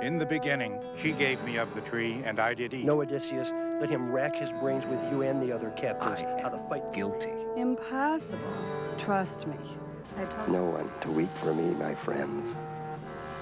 In the beginning, she gave me of the tree, and I did eat. No, Odysseus, let him rack his brains with you and the other captives how to fight. Guilty. Impossible. Trust me. No one to weep for me, my friends.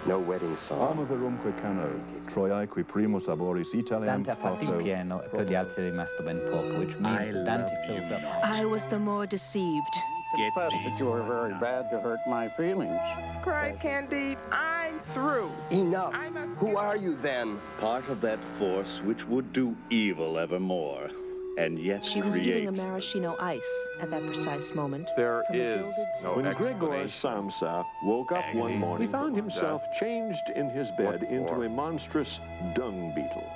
No wedding song. Amo verumque cano, Troiae qui primus laboris Italiam Dante ha fatto il pieno e per gli altri è rimasto ben poco, which means that Dante filled up. I was the more deceived. Confess that you were very bad to hurt my feelings. Cried Candide, I'm through. Enough. Who are you then? Part of that force which would do evil evermore, and yet She was eating a maraschino ice at that precise moment. There is no When Gregor Samsa woke up one morning, he found himself changed in his bed into a monstrous dung beetle.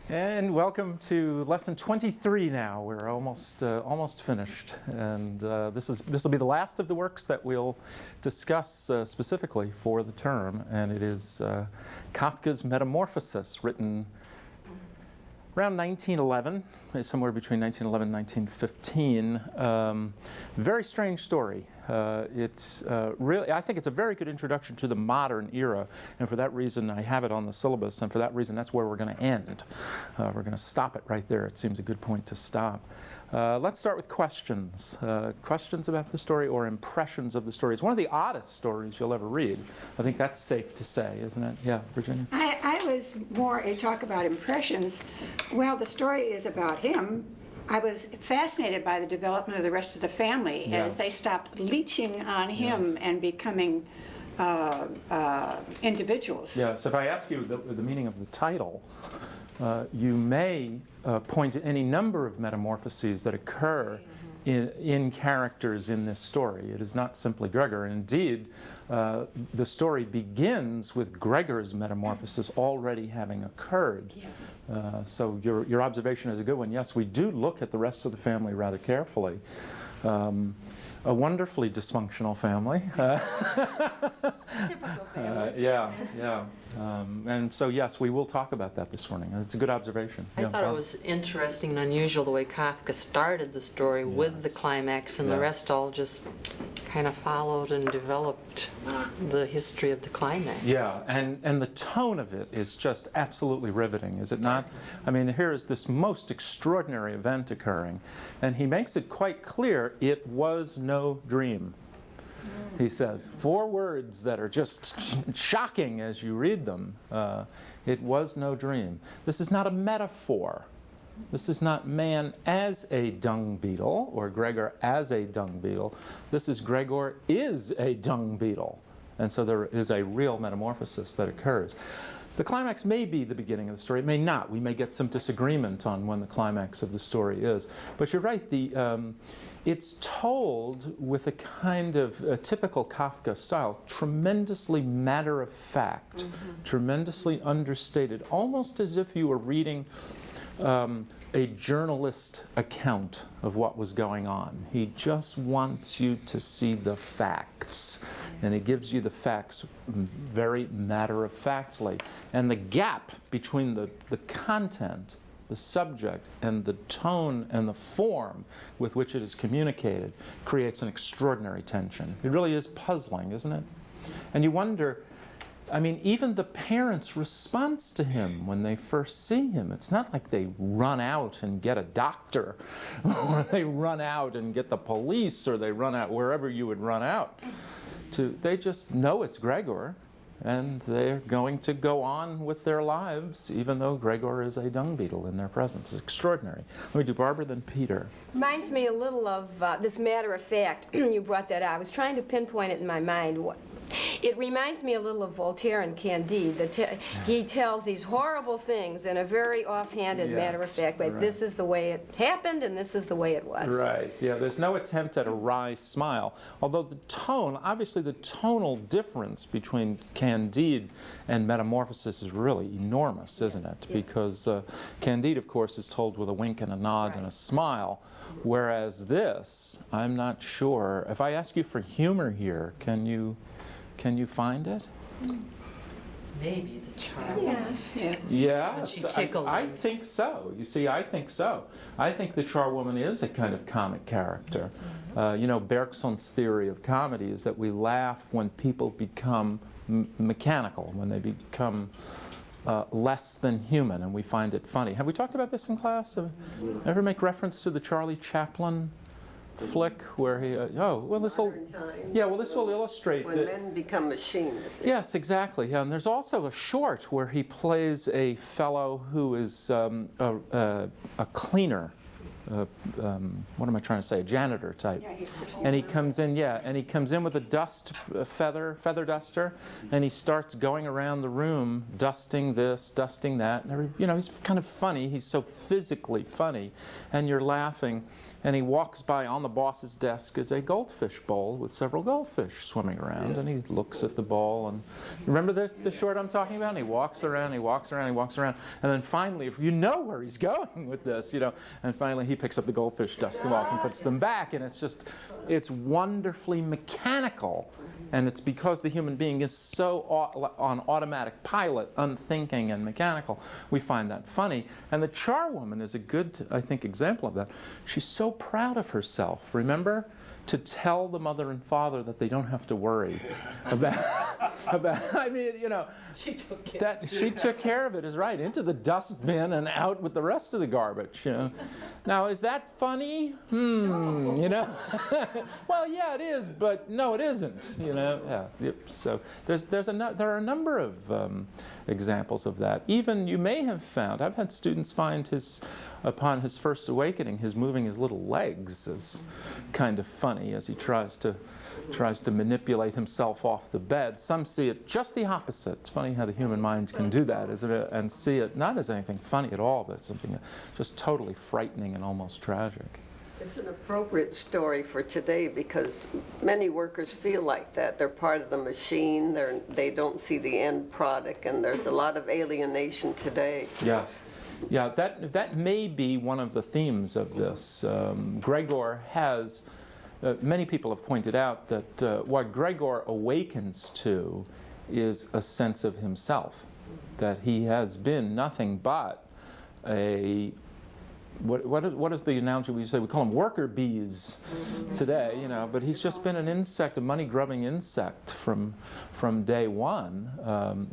And welcome to lesson 23 now. We're almost finished. And this will be the last of the works that we'll discuss specifically for the term. And it is Kafka's Metamorphosis, written around 1911, somewhere between 1911 and 1915. Very strange story. It's really, I think it's a very good introduction to the modern era, and for that reason I have it on the syllabus, and for that reason that's where we're going to end. We're going to stop it right there. It seems a good point to stop. Let's start with questions. Questions about the story or impressions of the story. It's one of the oddest stories you'll ever read. I think that's safe to say, isn't it? Yeah, Virginia? I was more a talk about impressions. Well, the story is about him. I was fascinated by the development of the rest of the family as they stopped leeching on him and becoming individuals. Yes, if I ask you the meaning of the title, you may point to any number of metamorphoses that occur in characters in this story. It is not simply Gregor. Indeed, the story begins with Gregor's metamorphosis already having occurred. Yes. So your observation is a good one. Yes, we do look at the rest of the family rather carefully. A wonderfully dysfunctional family. Typical family. Yeah. And so, yes, we will talk about that this morning. It's a good observation. I thought it was interesting and unusual the way Kafka started the story with the climax, and the rest all just kind of followed and developed the history of the climax. Yeah, and the tone of it is just absolutely riveting, is it not? I mean, here is this most extraordinary event occurring, and he makes it quite clear it was no dream. He says 4 words that are just shocking as you read them. It was no dream. This is not a metaphor. This is not man as a dung beetle or Gregor as a dung beetle. This is Gregor is a dung beetle. And so there is a real metamorphosis that occurs. The climax may be the beginning of the story. It may not. We may get some disagreement on when the climax of the story is. But you're right. It's told with a kind of a typical Kafka style, tremendously matter-of-fact, tremendously understated, almost as if you were reading a journalist account of what was going on. He just wants you to see the facts, and he gives you the facts very matter-of-factly. And the gap between the content, the subject, and the tone and the form with which it is communicated creates an extraordinary tension. It really is puzzling, isn't it? And you wonder, I mean, even the parents' response to him when they first see him, it's not like they run out and get a doctor, or they run out and get the police, or they run out wherever you would run out. They just know it's Gregor, and they're going to go on with their lives, even though Gregor is a dung beetle in their presence. It's extraordinary. Let me do Barbara, then Peter. Reminds me a little of this matter of fact. You brought that out. I was trying to pinpoint it in my mind. It reminds me a little of Voltaire and Candide. He tells these horrible things in a very offhanded, matter-of-fact way. Right. This is the way it happened, and this is the way it was. Right, yeah, there's no attempt at a wry smile. Although the tone, obviously the tonal difference between Candide and Metamorphosis is really enormous, isn't it? Yes. Because Candide, of course, is told with a wink and a nod and a smile, whereas this, I'm not sure. If I ask you for humor here, can you find it? Maybe the charwoman. Yes, She tickled I him. think so. You see, I think so. I think the charwoman is a kind of comic character. You know, Bergson's theory of comedy is that we laugh when people become mechanical, when they become less than human, and we find it funny. Have we talked about this in class? Ever make reference to the Charlie Chaplin flick where he, this will illustrate When men become machines. Yes, exactly. Yeah, and there's also a short where he plays a fellow who is a cleaner. What am I trying to say? A janitor type. And he comes in, with a feather duster, and he starts going around the room dusting this, dusting that. And he's kind of funny. He's so physically funny, and you're laughing. And he walks by on the boss's desk is a goldfish bowl with several goldfish swimming around, and he looks at the ball. And remember the short I'm talking about? And he walks around, and then finally, you know where he's going with this, and finally he picks up the goldfish, dusts them off, and puts them back. And it's wonderfully mechanical. And it's because the human being is so on automatic pilot, unthinking and mechanical, we find that funny. And the charwoman is a good, I think, example of that. She's so proud of herself, remember? To tell the mother and father that they don't have to worry about She took care she took care of it, is right, into the dustbin and out with the rest of the garbage. Now, is that funny? Well, yeah, it is, but no, it isn't. Yeah. Yep. So there are a number of examples of that. Even you may have found, I've had students find upon his first awakening, his moving his little legs is kind of funny as he tries to manipulate himself off the bed. Some see it just the opposite. It's funny how the human mind can do that, isn't it? And see it not as anything funny at all, but something just totally frightening and almost tragic. It's an appropriate story for today because many workers feel like that. They're part of the machine. They don't see the end product, and there's a lot of alienation today. Yes. Yeah, that may be one of the themes of this. Gregor has, many people have pointed out that what Gregor awakens to is a sense of himself, that he has been nothing but what is the analogy we say? We call them worker bees today, but he's just been an insect, a money-grubbing insect from day one.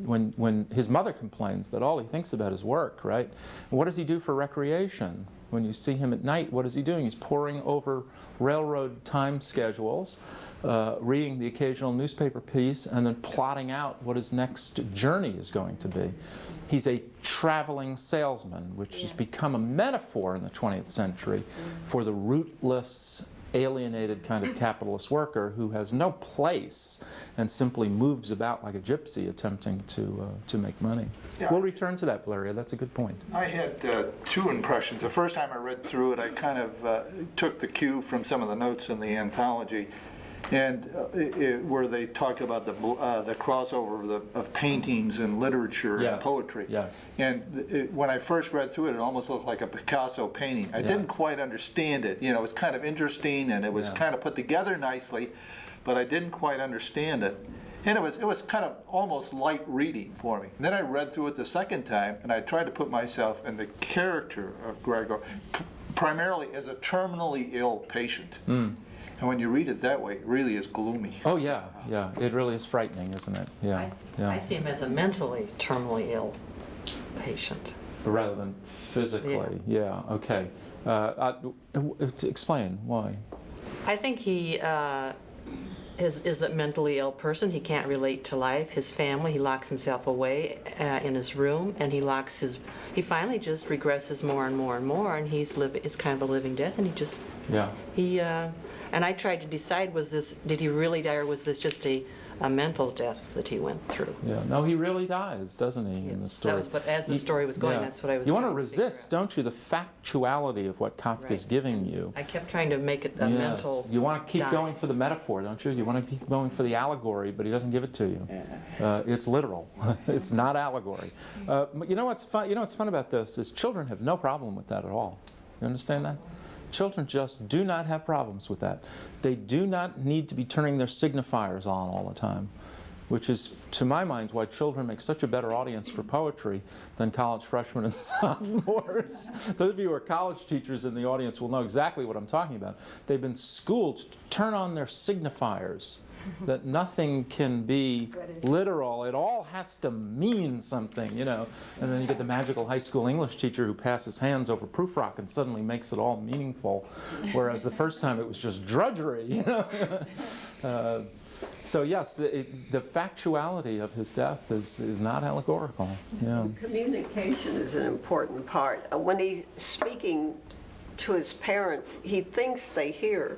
When his mother complains that all he thinks about is work, right? And what does he do for recreation? When you see him at night, what is he doing? He's poring over railroad time schedules, reading the occasional newspaper piece, and then plotting out what his next journey is going to be. He's a traveling salesman, which has become a metaphor in the 20th century for the rootless, alienated kind of capitalist worker who has no place and simply moves about like a gypsy attempting to make money. Yeah. We'll return to that, Valeria. That's a good point. I had two impressions. The first time I read through it, I kind of took the cue from some of the notes in the anthology, and where they talk about the crossover of paintings and literature and poetry. Yes. And when I first read through it, it almost looked like a Picasso painting. I didn't quite understand it. It was kind of interesting and it was kind of put together nicely, but I didn't quite understand it. And it was kind of almost light reading for me. And then I read through it the second time, and I tried to put myself in the character of Gregor, primarily as a terminally ill patient. And when you read it that way, it really is gloomy. Oh yeah, yeah. It really is frightening, isn't it? Yeah. I see him as a mentally terminally ill patient. Rather than physically. Yeah. Okay. Explain why. I think he is a mentally ill person. He can't relate to life, his family. He locks himself away in his room, and he finally just regresses more and more and more, and it's kind of a living death, and and I tried to decide, did he really die, or was this just a mental death that he went through? Yeah, no, he really dies, doesn't he, in the story? But as the story was going, that's what I was You want to resist, don't you, the factuality of what Kafka's giving you. I kept trying to make it a mental You want to keep going for the metaphor, don't you? You want to keep going for the allegory, but he doesn't give it to you. It's literal. It's not allegory. You know what's fun? You know what's fun about this is children have no problem with that at all. You understand that? Children just do not have problems with that. They do not need to be turning their signifiers on all the time. which is, to my mind, why children make such a better audience for poetry than college freshmen and sophomores. Those of you who are college teachers in the audience will know exactly what I'm talking about. They've been schooled to turn on their signifiers, that nothing can be literal. It all has to mean something, you know. And then you get the magical high school English teacher who passes hands over proofrock and suddenly makes it all meaningful, whereas the first time it was just drudgery, you know. So yes, the factuality of his death is not allegorical. Yeah. Communication is an important part. When he's speaking to his parents, he thinks they hear,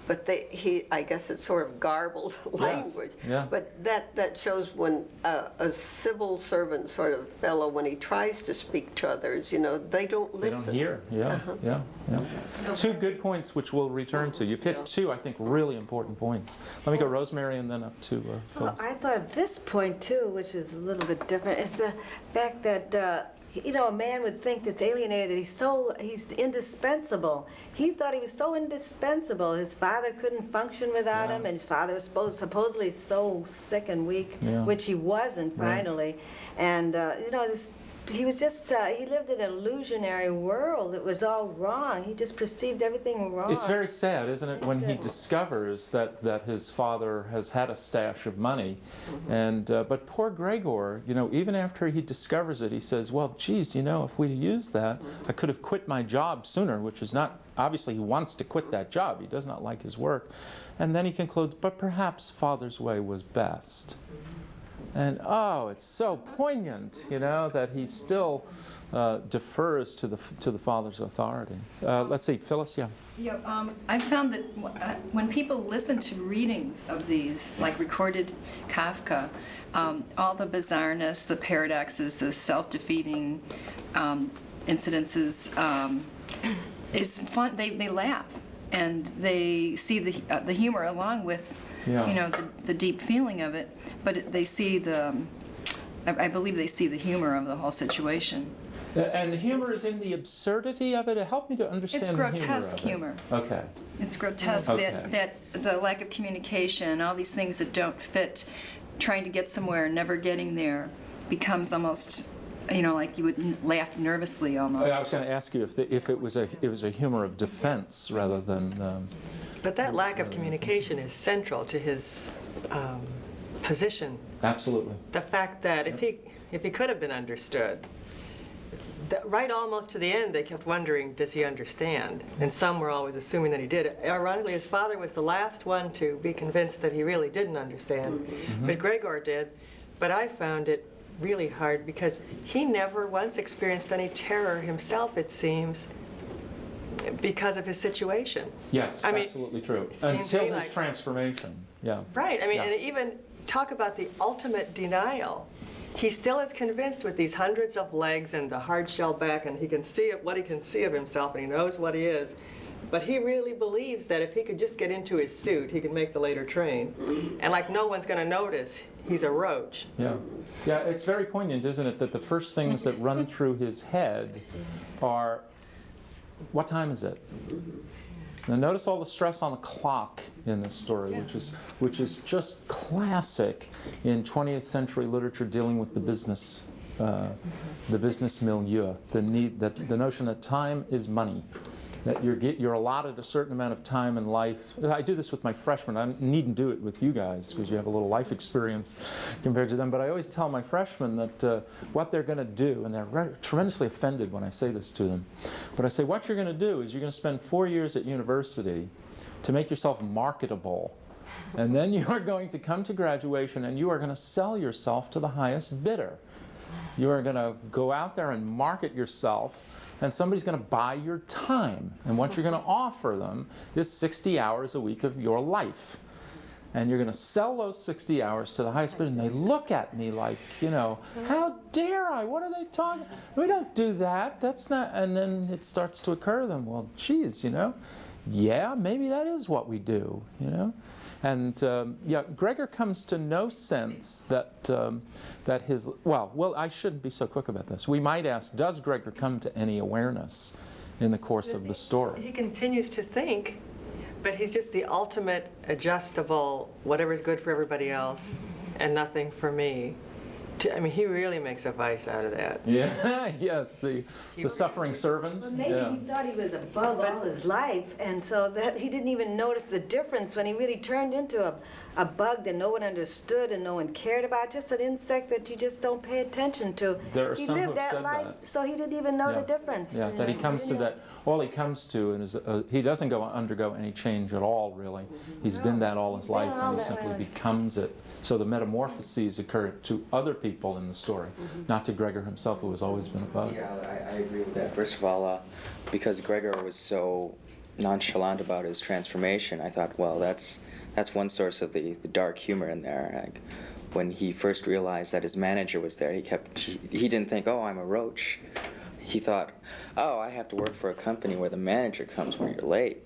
but I guess it's sort of garbled language. Yeah. But that shows when a civil servant sort of fellow, when he tries to speak to others, you know, they don't listen. They don't hear. Yeah, yeah. Two good points which we'll return to. You've hit two, I think, really important points. Let me go Rosemary and then up to Phyllis. I thought of this point too, which is a little bit different, is the fact that you know, a man would think that's alienated, that he's indispensable. He thought he was so indispensable. His father couldn't function without him, and his father was supposedly so sick and weak, which he wasn't finally. And you know, he was just, he lived in an illusionary world. It was all wrong. He just perceived everything wrong. It's very sad, isn't it, when he discovers that his father has had a stash of money. And but poor Gregor, you know, even after he discovers it, he says, well, geez, you know, if we'd used that, I could have quit my job sooner, which is not, obviously he wants to quit that job. He does not like his work. And then he concludes, but perhaps Father's way was best. And oh, it's so poignant, you know, that he still defers to the father's authority. Let's see, Phyllis, yeah. Yeah, I found that when people listen to readings of these, like recorded Kafka, all the bizarreness, the paradoxes, the self-defeating incidences is fun. They laugh and they see the humor along with. Yeah. You know, the deep feeling of it, but they see I believe they see the humor of the whole situation. And the humor is in the absurdity of it? Help me to understand the humor of it. It's grotesque humor. Okay. It's grotesque that the lack of communication, all these things that don't fit, trying to get somewhere and never getting there, becomes almost, you know, like you would laugh nervously almost. I was going to ask you if it was a humor of defense rather than... But that lack of communication is central to his position. Absolutely. The fact that if he could have been understood, right almost to the end, they kept wondering, does he understand? And some were always assuming that he did. Ironically, his father was the last one to be convinced that he really didn't understand. But Gregor did. But I found it really hard because he never once experienced any terror himself, it seems, because of his situation. Yes, absolutely true. Until his transformation, yeah. Right, I mean, and even talk about the ultimate denial. He still is convinced with these hundreds of legs and the hard shell back, and he can see what he can see of himself, and he knows what he is. But he really believes that if he could just get into his suit, he could make the later train. And like no one's going to notice, he's a roach. Yeah. Yeah, it's very poignant, isn't it, that the first things that run through his head are, what time is it? Now notice all the stress on the clock in this story, which is just classic in 20th century literature dealing with the business milieu, the notion that time is money, that you're allotted a certain amount of time in life. I do this with my freshmen. I needn't do it with you guys because you have a little life experience compared to them, but I always tell my freshmen that what they're going to do, and they're tremendously offended when I say this to them, but I say what you're going to do is you're going to spend 4 years at university to make yourself marketable, and then you are going to come to graduation and you are going to sell yourself to the highest bidder. You are going to go out there and market yourself, and somebody's going to buy your time. And what you're going to offer them is 60 hours a week of your life. And you're going to sell those 60 hours to the highest bidder. And they look at me like, you know, how dare I? What are they talking? We don't do that. That's not. And then it starts to occur to them, well, geez, you know, yeah, maybe that is what we do, you know. And yeah, Gregor comes to no sense that his, well, I shouldn't be so quick about this. We might ask, does Gregor come to any awareness in the course of the story? He continues to think, but he's just the ultimate adjustable, whatever's good for everybody else. and nothing for me. I mean, he really makes a vice out of that. Yeah, yes, the suffering servant. Well, maybe yeah. he thought he was above all his life, and so that he didn't even notice the difference when he really turned into a bug that no one understood and no one cared about, just an insect that you just don't pay attention to. There are he some who lived have that said life, that. so he didn't even know the difference. Yeah, that he comes to that, all he comes to, and is, he doesn't undergo any change at all, really. He's been that all his life, and he simply becomes it. So the metamorphoses occur to other people in the story, not to Gregor himself, who has always been a bug. Yeah, I agree with that. First of all, because Gregor was so nonchalant about his transformation, I thought, well, that's one source of the dark humor in there. Like, when he first realized that his manager was there, he didn't think, oh, I'm a roach. He thought, oh, I have to work for a company where the manager comes when you're late.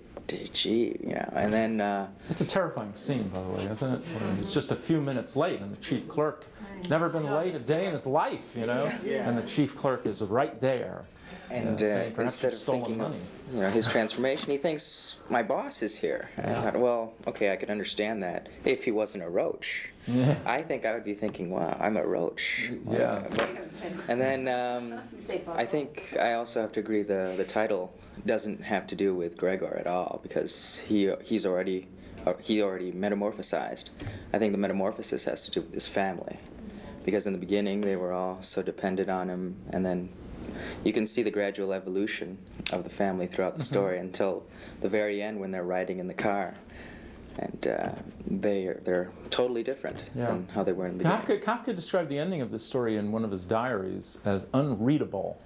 Gee, you know, and then... It's a terrifying scene, by the way, isn't it? It's just a few minutes late, and the chief clerk has never been late a day in his life, you know? Yeah. And the chief clerk is right there. And saying, perhaps instead you've of stolen thinking money. of his transformation, he thinks, my boss is here. And I thought, well, okay, I could understand that if he wasn't a roach. Yeah. I think I would be thinking, wow, I'm a roach. Yes. And then I think I also have to agree the title doesn't have to do with Gregor at all, because he already metamorphosized. I think the metamorphosis has to do with his family, because in the beginning they were all so dependent on him, and then you can see the gradual evolution of the family throughout the story until the very end when they're riding in the car, and they're totally different than how they were in the beginning. Kafka described the ending of this story in one of his diaries as unreadable.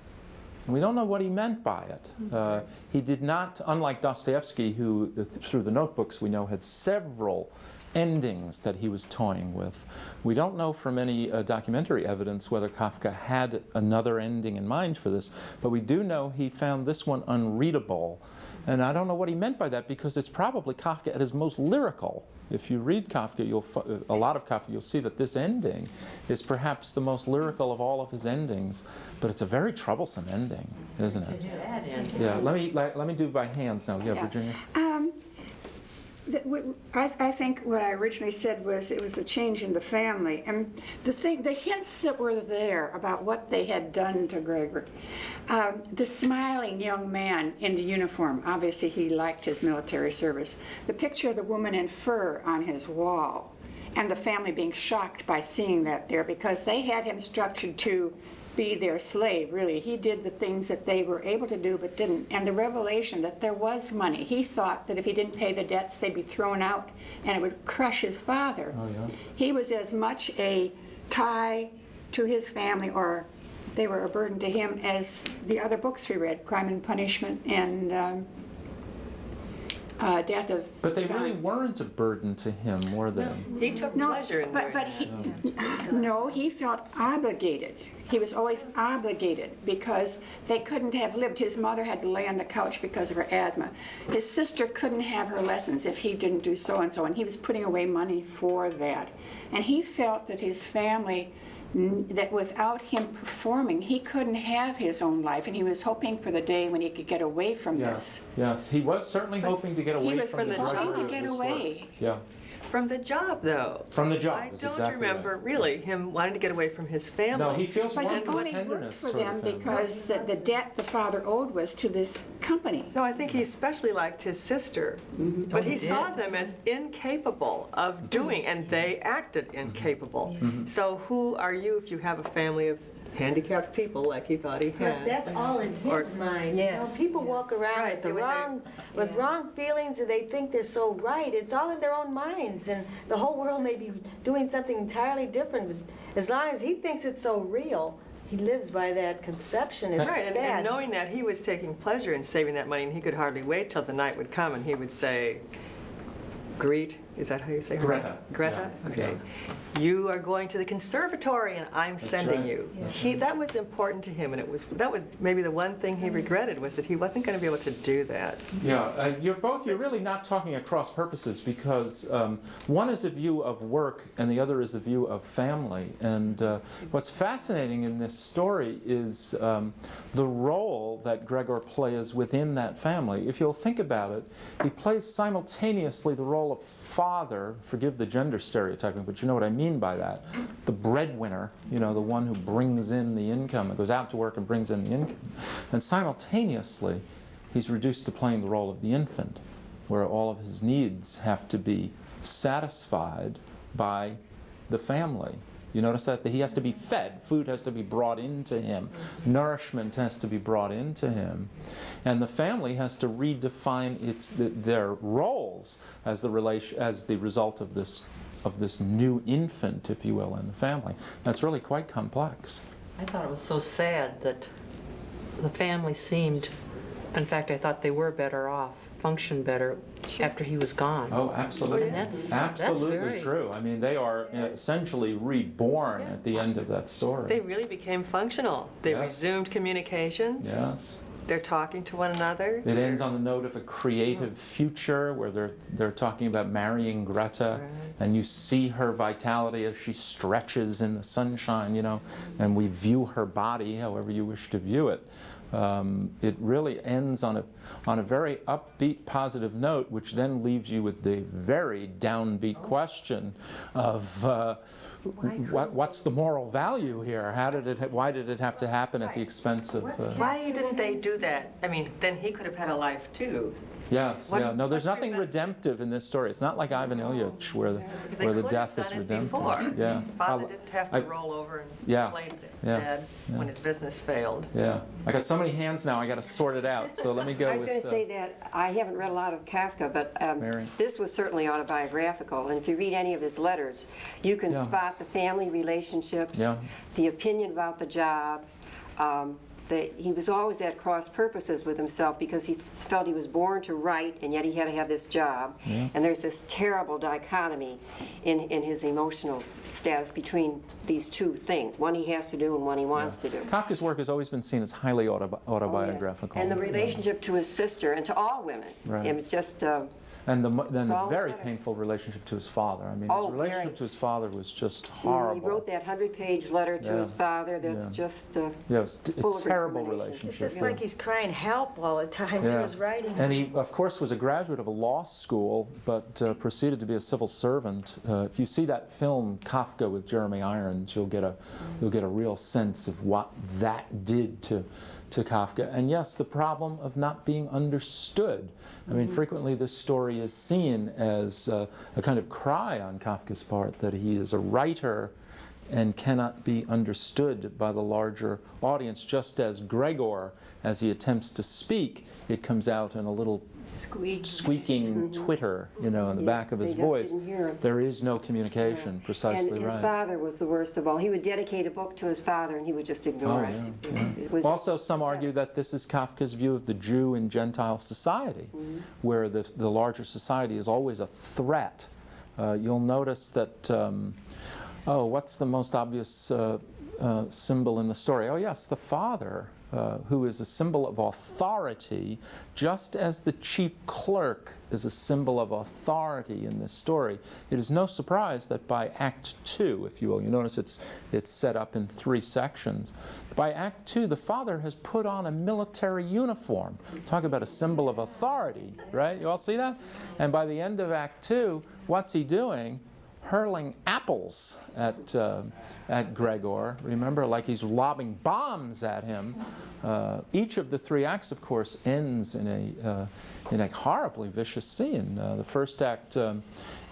And we don't know what he meant by it. He did not, unlike Dostoevsky, who through the notebooks we know had several endings that he was toying with. We don't know from any documentary evidence whether Kafka had another ending in mind for this, but we do know he found this one unreadable. And I don't know what he meant by that, because it's probably Kafka at his most lyrical. If you read Kafka, a lot of Kafka, you'll see that this ending is perhaps the most lyrical of all of his endings, but it's a very troublesome ending, isn't it? Yeah, let me do by hands now. Yeah, Virginia? I think what I originally said was it was the change in the family, and the hints that were there about what they had done to Gregor. The smiling young man in the uniform, obviously he liked his military service. The picture of the woman in fur on his wall, and the family being shocked by seeing that there, because they had him structured to be their slave, really. He did the things that they were able to do but didn't. And the revelation that there was money. He thought that if he didn't pay the debts, they'd be thrown out and it would crush his father. Oh, yeah. He was as much a tie to his family, or they were a burden to him, as the other books we read, Crime and Punishment and Death of... But they really weren't a burden to him, were they? He took pleasure in doing No, he felt obligated. He was always obligated because they couldn't have lived. His mother had to lay on the couch because of her asthma. His sister couldn't have her lessons if he didn't do so-and-so, and he was putting away money for that. And he felt that his family, that without him performing, he couldn't have his own life, and he was hoping for the day when he could get away from this. Yes, he was certainly hoping to get away from the drudgery of this work. Yeah. From the job, though. From the job, I that's don't exactly remember really him wanting to get away from his family. No, he feels but more he only tenderness worked for them for the family. because the debt the father owed was to this company. No, I think he especially liked his sister, but he saw them as incapable of doing, and they acted incapable. So who are you if you have a family of handicapped people like he thought he Because had? that's all in his mind. You know, people walk around with wrong feelings, and they think they're so right. It's all in their own minds, and the whole world may be doing something entirely different. But as long as he thinks it's so real, he lives by that conception. It's right, sad. and knowing that he was taking pleasure in saving that money, and he could hardly wait till the night would come, and he would say, Greet, is that how you say her? Greta. Greta? Yeah. Okay. You are going to the conservatory and I'm sending right. you. That was important to him, and that was maybe the one thing he regretted, was that he wasn't going to be able to do that. Yeah, you're really not talking at cross purposes, because one is a view of work and the other is a view of family. And what's fascinating in this story is the role that Gregor plays within that family. If you'll think about it, he plays simultaneously the role of father, forgive the gender stereotyping, but you know what I mean by that, the breadwinner, you know, the one who brings in the income, and goes out to work and brings in the income. And simultaneously, he's reduced to playing the role of the infant, where all of his needs have to be satisfied by the family. You notice that he has to be fed, food has to be brought into him, nourishment has to be brought into him, and the family has to redefine their roles as the result of this new infant, if you will, in the family. That's really quite complex. I thought it was so sad that the family seemed, in fact, I thought they were better off, functioned better after he was gone. Oh, absolutely. Absolutely that's true. I mean, they are essentially reborn at the end of that story. They really became functional. They Yes. resumed communications. Yes. They're talking to one another. It ends on the note of a creative future where they're talking about marrying Greta, and you see her vitality as she stretches in the sunshine, you know, and we view her body however you wish to view it. It really ends on a very upbeat, positive note, which then leaves you with the very downbeat question of what's the moral value here? Why did it have to happen at the expense of? Why didn't they do that? I mean, then he could have had a life too. Yes, yeah. No, there's nothing redemptive in this story. It's not like Ivan Ilyich where the death is redemptive. Yeah. Father didn't have to roll over and play dead when his business failed. Yeah. I got so many hands now, I got to sort it out. So let me go with... I was going to say that I haven't read a lot of Kafka, but this was certainly autobiographical. And if you read any of his letters, you can spot the family relationships, the opinion about the job. He was always at cross purposes with himself because he felt he was born to write and yet he had to have this job. And there's this terrible dichotomy in his emotional status between these two things, one he has to do and one he wants to do. Kafka's work has always been seen as highly autobiographical. And the relationship to his sister and to all women. Right. It was just... and then the very painful relationship to his father. I mean, his relationship to his father was just horrible. He wrote that 100-page letter to his father that's just it was a terrible relationship. It's just like he's crying help all the time through his writing. And he, of course, was a graduate of a law school, but proceeded to be a civil servant. If you see that film Kafka with Jeremy Irons, you'll get a real sense of what that did to Kafka. And yes, the problem of not being understood. I mean, frequently this story is seen as a kind of cry on Kafka's part that he is a writer and cannot be understood by the larger audience, just as Gregor, as he attempts to speak, it comes out in a little squeaking twitter, you know, in the back of his voice. There is no communication, precisely and his father was the worst of all. He would dedicate a book to his father and he would just ignore it. It was also, some argue that this is Kafka's view of the Jew in Gentile society, where the larger society is always a threat. You'll notice that, what's the most obvious symbol in the story? Oh yes, the father. Who is a symbol of authority, just as the chief clerk is a symbol of authority in this story. It is no surprise that by Act 2, if you will, you notice it's set up in 3 sections. By Act 2, the father has put on a military uniform. Talk about a symbol of authority, right? You all see that? And by the end of Act 2, what's he doing? Hurling apples at Gregor, remember, like he's lobbing bombs at him. Each of the 3 acts, of course, ends in a horribly vicious scene. The first act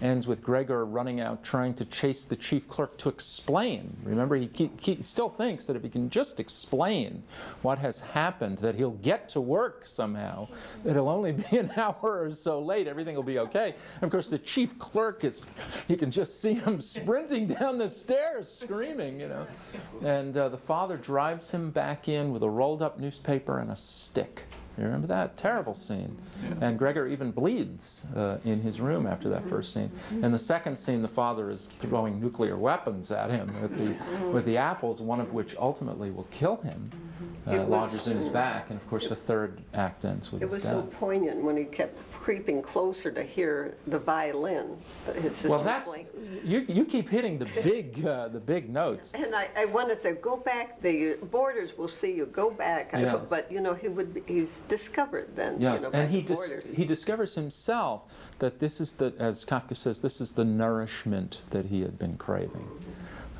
ends with Gregor running out trying to chase the chief clerk to explain. Remember, he still thinks that if he can just explain what has happened, that he'll get to work somehow, that it'll only be an hour or so late, everything will be okay. And of course, the chief clerk you can just see him sprinting down the stairs, screaming, you know. And the father drives him back in with a rolled-up newspaper and a stick. You remember that? Terrible scene. And Gregor even bleeds in his room after that first scene. And the second scene, the father is throwing nuclear weapons at him with the apples, one of which ultimately will kill him. lodges in his back, and of course the third act ends with It his was death. so poignant when he kept creeping closer to hear the violin. His sister Well, was that's playing. you keep hitting the big notes. And I want to say, go back. The boarders will see you. Go back. Yes. But he's discovered then. Yes, back and he to Borders. he discovers himself that this is the, as Kafka says, this is the nourishment that he had been craving.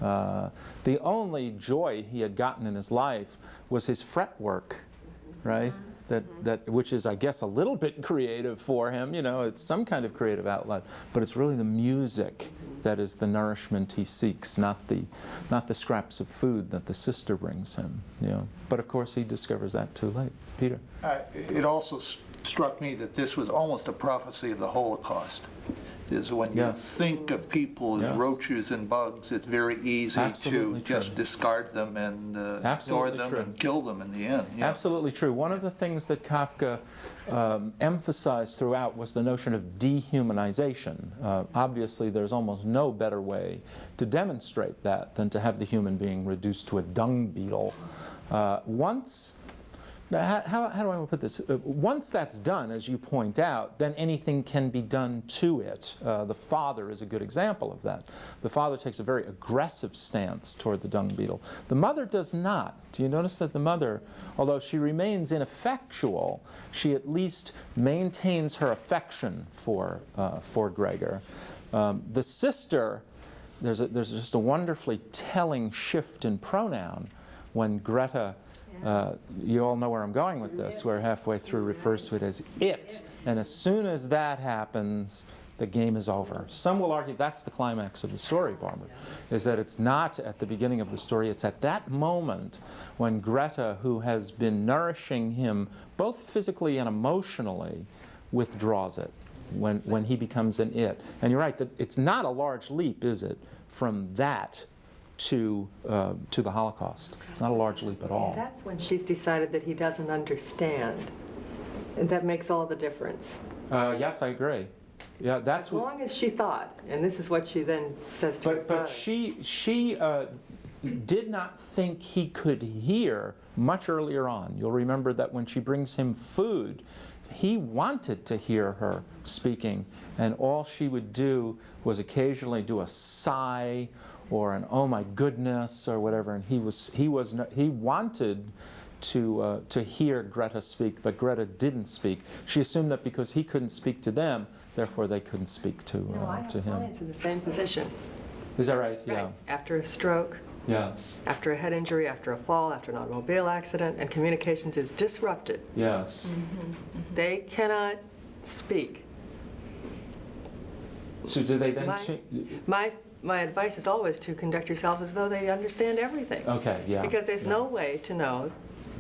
The only joy he had gotten in his life was his fretwork, right? That which is, I guess, a little bit creative for him. It's some kind of creative outlet, but it's really the music that is the nourishment he seeks, not the scraps of food that the sister brings him. But of course, he discovers that too late. Peter. It also struck me that this was almost a prophecy of the Holocaust. Is when you think of people as roaches and bugs, it's very easy to just discard them and ignore them and kill them in the end. Absolutely true. One of the things that Kafka emphasized throughout was the notion of dehumanization. Obviously, there's almost no better way to demonstrate that than to have the human being reduced to a dung beetle. How do I put this? Once that's done, as you point out, then anything can be done to it. The father is a good example of that. The father takes a very aggressive stance toward the dung beetle. The mother does not. Do you notice that the mother, although she remains ineffectual, she at least maintains her affection for Gregor. The sister, there's just a wonderfully telling shift in pronoun when Greta. You all know where I'm going with this, where halfway through refers to it as it. And as soon as that happens, the game is over. Some will argue that's the climax of the story, Barbara, is that it's not at the beginning of the story, it's at that moment when Greta, who has been nourishing him both physically and emotionally, withdraws it, when he becomes an it. And you're right, that it's not a large leap, is it, from that to the Holocaust. It's not a large leap at all. That's when she's decided that he doesn't understand. And that makes all the difference. Yes, I agree. Yeah, that's as long as she thought, and this is what she then says to her But she did not think he could hear much earlier on. You'll remember that when she brings him food, he wanted to hear her speaking, and all she would do was occasionally do a sigh or an "oh my goodness" or whatever, and he wanted to hear Greta speak, but Greta didn't speak. She assumed that because he couldn't speak to them, therefore they couldn't speak to I have him. clients in the same position. Is that right? Yeah. Right. After a stroke. Yes. After a head injury, after a fall, after an automobile accident, and communications is disrupted. Yes. They cannot speak. So do they then? My advice is always to conduct yourselves as though they understand everything. Okay, yeah. Because there's no way to know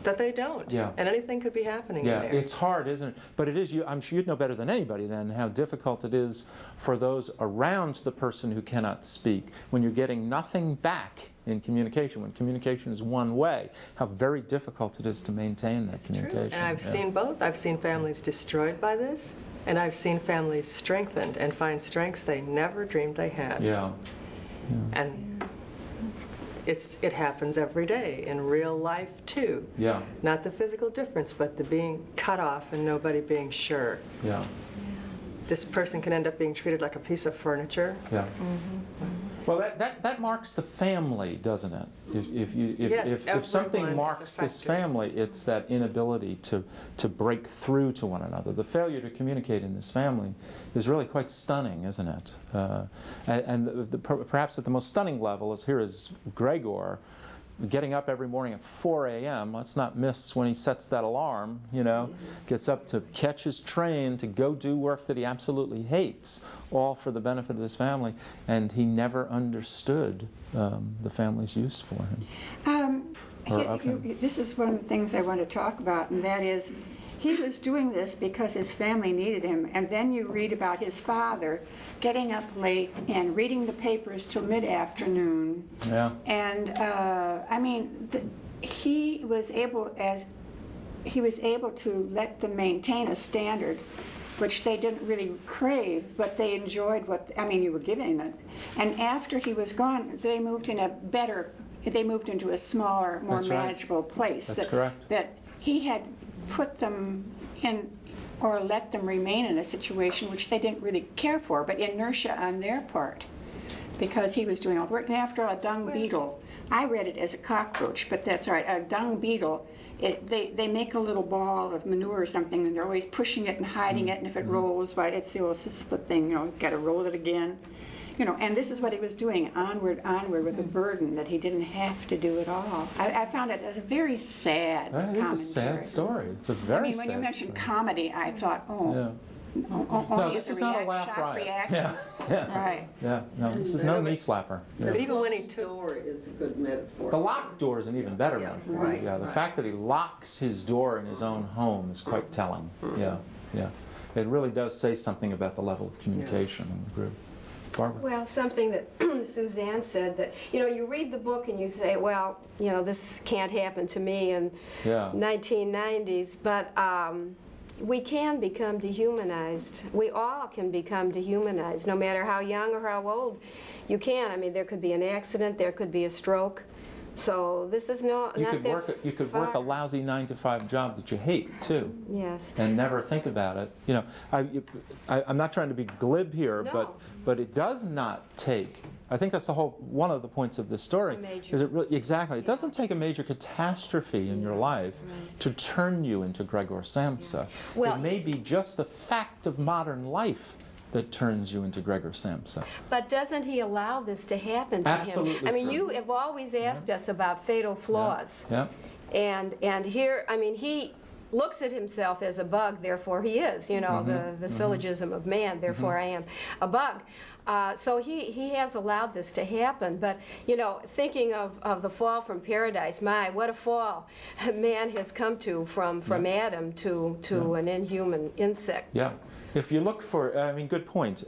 that they don't. Yeah. And anything could be happening in there. It's hard, isn't it? But it is, I'm sure you'd know better than anybody then how difficult it is for those around the person who cannot speak. When you're getting nothing back in communication, when communication is one way, how very difficult it is to maintain that communication. True. And I've seen both. I've seen families destroyed by this, and I've seen families strengthened and find strengths they never dreamed they had. Yeah. And it happens every day in real life too. Yeah. Not the physical difference, but the being cut off and nobody being sure. Yeah. This person can end up being treated like a piece of furniture. Yeah. Well, that marks the family, doesn't it? If something marks this family, it's that inability to break through to one another. The failure to communicate in this family is really quite stunning, isn't it? And perhaps at the most stunning level is here is Gregor getting up every morning at 4 a.m. Let's not miss when he sets that alarm, gets up to catch his train, to go do work that he absolutely hates, all for the benefit of his family, and he never understood the family's use for him. This is one of the things I want to talk about, and that is he was doing this because his family needed him, and then you read about his father getting up late and reading the papers till mid-afternoon. Yeah. And he was able to let them maintain a standard which they didn't really crave, but they enjoyed you were giving it. And after he was gone, they moved in a better they moved into a smaller, more That's right. manageable place. That's correct. That he had put them in, or let them remain in a situation which they didn't really care for, but inertia on their part, because he was doing all the work. And after all, a dung beetle, I read it as a cockroach, but that's all right. A dung beetle, they make a little ball of manure or something, and they're always pushing it and hiding it, and if it rolls, why, it's the old Sisyphus thing, you know, you've got to roll it again. You know, and this is what he was doing, onward, with a burden that he didn't have to do at all. I found it as a very sad commentary. It is a sad story. It's a very sad when you mentioned story. comedy, I thought, oh, No, this is not a laugh shock riot. reaction. Yeah. Right. Yeah, no, this is no knee slapper. But Yeah. even when he took... Door is a good metaphor. The locked door is an even better metaphor. right, Yeah, the right. fact that he locks his door in his own home is quite telling. Yeah, yeah. It really does say something about the level of communication in the group. Barbara? Well, something that Suzanne said, that, you know, you read the book and you say, well, you know, this can't happen to me in 1990s, but we can become dehumanized. We all can become dehumanized, no matter how young or how old you can. I mean, there could be an accident, there could be a stroke. So this is not You that could work a lousy 9-to-5 job that you hate too. Yes. And never think about it. You know, I'm not trying to be glib here, but it does not take. I think that's one of the points of this story. Exactly. It doesn't take a major catastrophe in your life to turn you into Gregor Samsa. Well, it may be just the fact of modern life that turns you into Gregor Samsa. But doesn't he allow this to happen to him? Absolutely I mean, true. you have always asked us about fatal flaws. Yeah. And here, I mean, he looks at himself as a bug, therefore he is, you know, the syllogism of man, therefore I am a bug. So he has allowed this to happen, but, you know, thinking of the fall from paradise, my, what a fall man has come to from Adam to an inhuman insect. Yeah. If you look for, I mean, good point.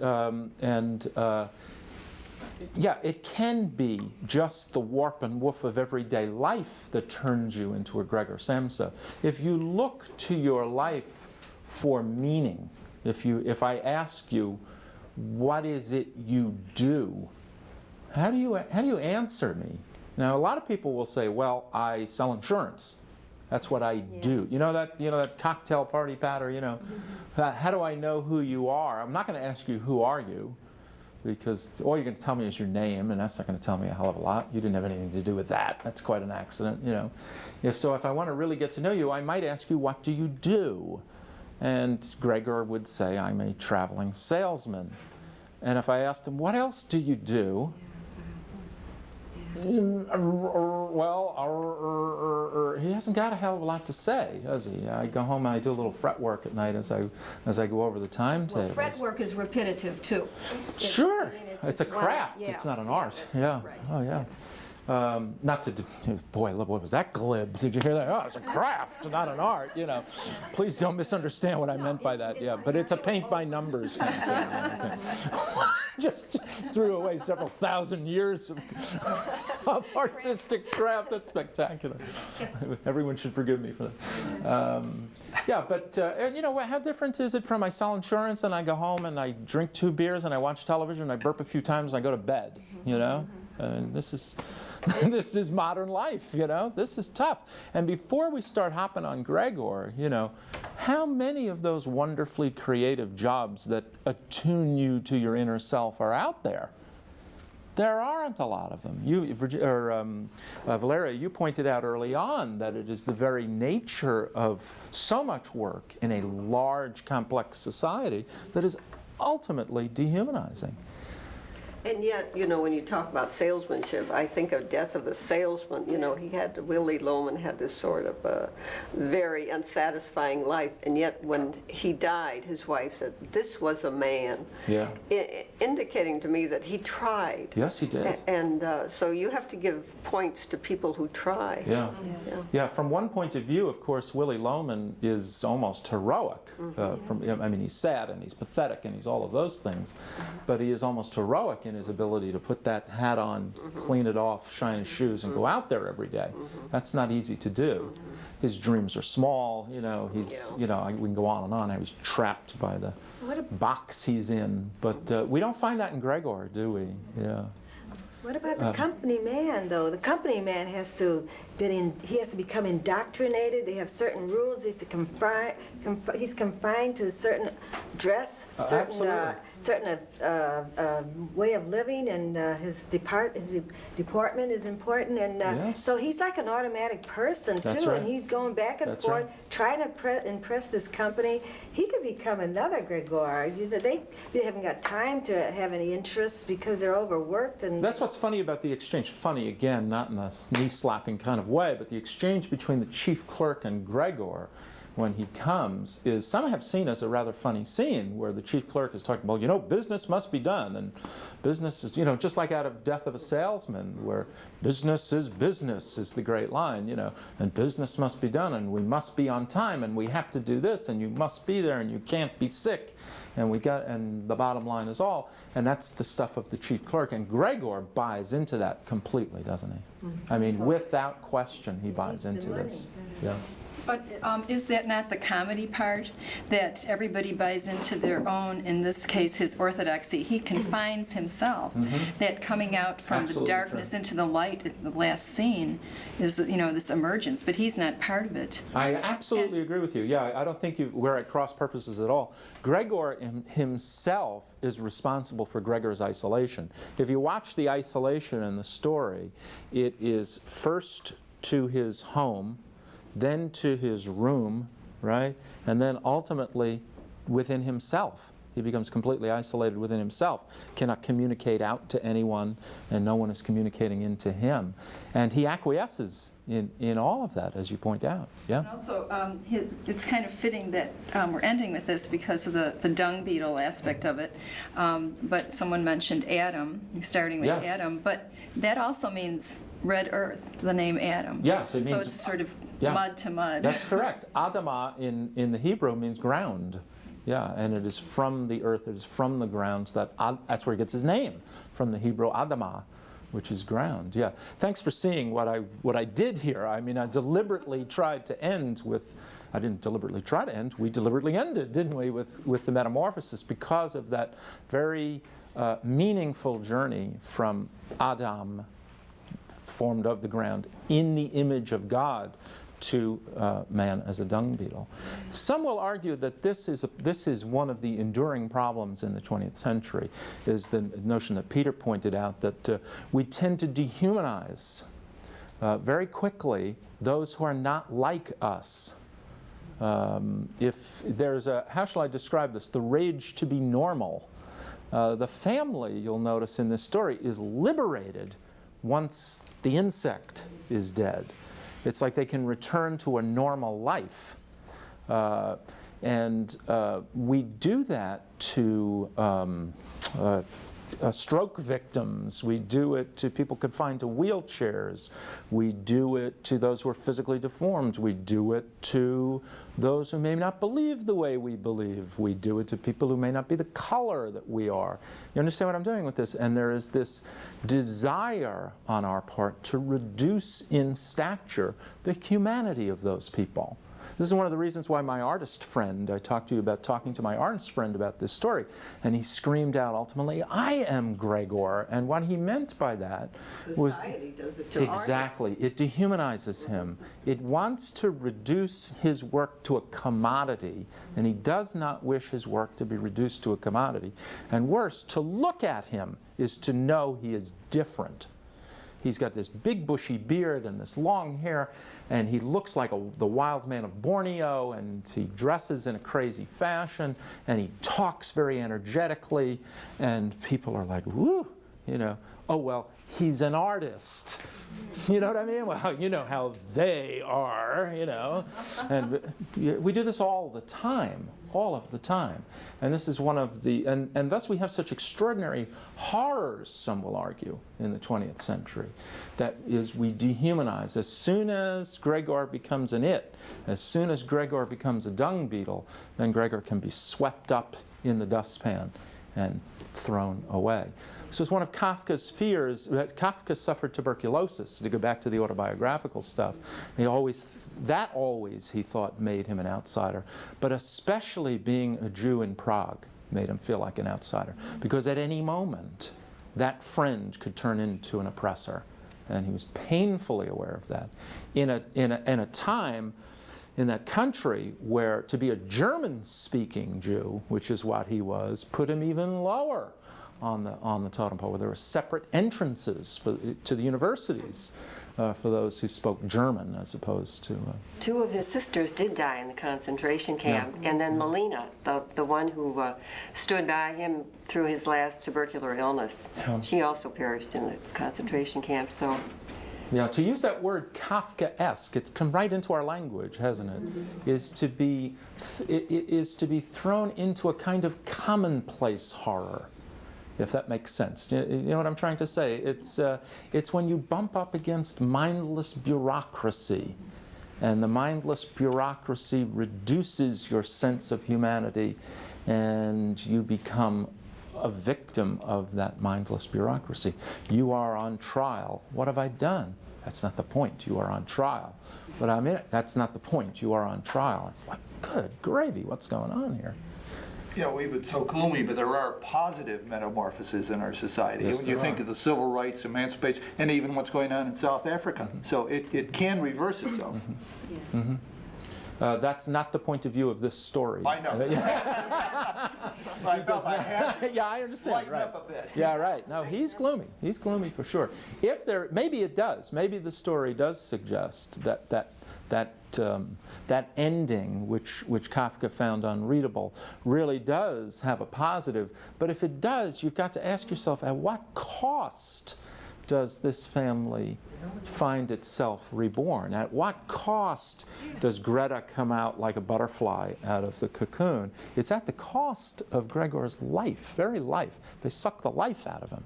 Yeah, it can be just the warp and woof of everyday life that turns you into a Gregor Samsa. If you look to your life for meaning, if I ask you, what is it you do? How do you answer me? Now, a lot of people will say, well, I sell insurance. That's what I do. You know that cocktail party patter, you know. How do I know who you are? I'm not going to ask you who are you, because all you're going to tell me is your name, and that's not going to tell me a hell of a lot. You didn't have anything to do with that. That's quite an accident, you know. If I want to really get to know you, I might ask you, what do you do? And Gregor would say, I'm a traveling salesman. And if I asked him, what else do you do? Well, he hasn't got a hell of a lot to say, does he? I go home and I do a little fret work at night as I go over the timetables. Well, fret work is repetitive too. Sure, it's a craft. It's not an art. Yeah. Oh yeah. Not to, boy, what was that glib? Did you hear that? Oh, it's a craft, not an art, you know. Please don't misunderstand what I meant by that. Yeah, but it's a paint by numbers kind of thing. Okay. Just threw away several thousand years of artistic craft. That's spectacular. Everyone should forgive me for that. Yeah, but you know, how different is it from I sell insurance and I go home and I drink 2 beers and I watch television and I burp a few times and I go to bed, you know? And this is modern life, you know. This is tough. And before we start hopping on Gregor, you know, how many of those wonderfully creative jobs that attune you to your inner self are out there? There aren't a lot of them. Valeria, you pointed out early on that it is the very nature of so much work in a large, complex society that is ultimately dehumanizing. And yet, you know, when you talk about salesmanship, I think of Death of a Salesman. You know, Willy Loman had this sort of very unsatisfying life, and yet when he died, his wife said, "This was a man." Yeah. Indicating to me that he tried. Yes, he did. And so you have to give points to people who try. Yeah. Yeah. From one point of view, of course, Willy Loman is almost heroic. I mean, he's sad and he's pathetic and he's all of those things, but he is almost heroic in his ability to put that hat on, clean it off, shine his shoes, and go out there every day. That's not easy to do. His dreams are small, you know, you know, we can go on and on. How he's trapped by the box he's in. But we don't find that in Gregor, do we? Yeah. What about the company man, though? The company man has to he has to become indoctrinated. They have certain rules. He's confined to a certain dress, certain way of living, and his department is important. And so he's like an automatic person, too. Right. And he's going back and forth, trying to impress this company. He could become another Gregor. You know, they haven't got time to have any interests because they're overworked. And that's what's funny about the exchange. Funny, again, not in a knee-slapping kind of way, but the exchange between the chief clerk and Gregor when he comes is, some have seen as a rather funny scene where the chief clerk is talking about, you know, business must be done, and business is, you know, just like out of Death of a Salesman, where business is the great line, you know, and business must be done, and we must be on time, and we have to do this, and you must be there, and you can't be sick, and and the bottom line is all, and that's the stuff of the chief clerk, and Gregor buys into that completely, doesn't he? Mm-hmm. I mean, without question, he buys into this. Yeah. But is that not the comedy part? That everybody buys into their own, in this case, his orthodoxy. He confines himself. Mm-hmm. That coming out from the darkness into the light at the last scene is, you know, this emergence, but he's not part of it. I absolutely agree with you. Yeah, I don't think we're at cross purposes at all. Gregor himself is responsible for Gregor's isolation. If you watch the isolation in the story, it is first to his home, then to his room, right? And then ultimately within himself. He becomes completely isolated within himself, cannot communicate out to anyone, and no one is communicating into him. And he acquiesces in all of that, as you point out. Yeah. And also, it's kind of fitting that we're ending with this because of the dung beetle aspect of it. But someone mentioned Adam, starting with Adam, but that also means red earth, the name Adam. Yes, it means, so it's sort of mud to mud. That's correct. Adamah in the Hebrew means ground. Yeah, and it is from the earth, it is from the ground. That's where he gets his name, from the Hebrew Adamah, which is ground. Yeah. Thanks for seeing what I did here. I mean, I deliberately tried to end with, I didn't deliberately try to end, we deliberately ended, didn't we, with the metamorphosis, because of that very meaningful journey from Adam, formed of the ground, in the image of God, to man as a dung beetle. Some will argue that this is one of the enduring problems in the 20th century, is the notion that Peter pointed out, that we tend to dehumanize very quickly those who are not like us. If there's how shall I describe this? The rage to be normal. The family, you'll notice in this story, is liberated once the insect is dead. It's like they can return to a normal life. And we do that to stroke victims. We do it to people confined to wheelchairs. We do it to those who are physically deformed. We do it to those who may not believe the way we believe. We do it to people who may not be the color that we are. You understand what I'm doing with this? And there is this desire on our part to reduce in stature the humanity of those people. This is one of the reasons why my artist friend, I talked to you about talking to my artist friend about this story, and he screamed out ultimately, "I am Gregor." And what he meant by that was does it to exactly, it dehumanizes him. It wants to reduce his work to a commodity, and he does not wish his work to be reduced to a commodity. And worse, to look at him is to know he is different. He's got this big bushy beard and this long hair, and he looks like the wild man of Borneo, and he dresses in a crazy fashion, and he talks very energetically, and people are like, woo, you know, oh, well, he's an artist. You know what I mean? Well, you know how they are, you know. And we do this all the time, all of the time. And this is one of the, and thus we have such extraordinary horrors, some will argue, in the 20th century. That is, we dehumanize. As soon as Gregor becomes an it, as soon as Gregor becomes a dung beetle, then Gregor can be swept up in the dustpan and thrown away. So it's one of Kafka's fears. Kafka suffered tuberculosis, to go back to the autobiographical stuff. He always he thought made him an outsider. But especially being a Jew in Prague made him feel like an outsider. Because at any moment, that friend could turn into an oppressor. And he was painfully aware of that. In a time in that country where to be a German-speaking Jew, which is what he was, put him even lower on the totem pole, where there were separate entrances to the universities for those who spoke German as opposed to... Two of his sisters did die in the concentration camp, and then Melina, the one who stood by him through his last tubercular illness, she also perished in the concentration camp, so... Yeah, to use that word Kafkaesque, it's come right into our language, hasn't it? Is to be thrown into a kind of commonplace horror, if that makes sense. You know what I'm trying to say? It's when you bump up against mindless bureaucracy, and the mindless bureaucracy reduces your sense of humanity, and you become a victim of that mindless bureaucracy. You are on trial. What have I done? That's not the point. You are on trial. But I'm in it. That's not the point. You are on trial. It's like, good gravy, what's going on here? You know, we've been so gloomy, but there are positive metamorphoses in our society. Yes, when you think of the civil rights, emancipation, and even what's going on in South Africa. So it can reverse itself. That's not the point of view of this story. I know. I felt I had to yeah, I understand. lighten Right. up a bit. Yeah, right. No, he's gloomy. He's gloomy for sure. If there, maybe it does. Maybe the story does suggest that ending, which Kafka found unreadable, really does have a positive. But if it does, you've got to ask yourself, at what cost does this family find itself reborn? At what cost does Greta come out like a butterfly out of the cocoon? It's at the cost of Gregor's life, very life. They suck the life out of him.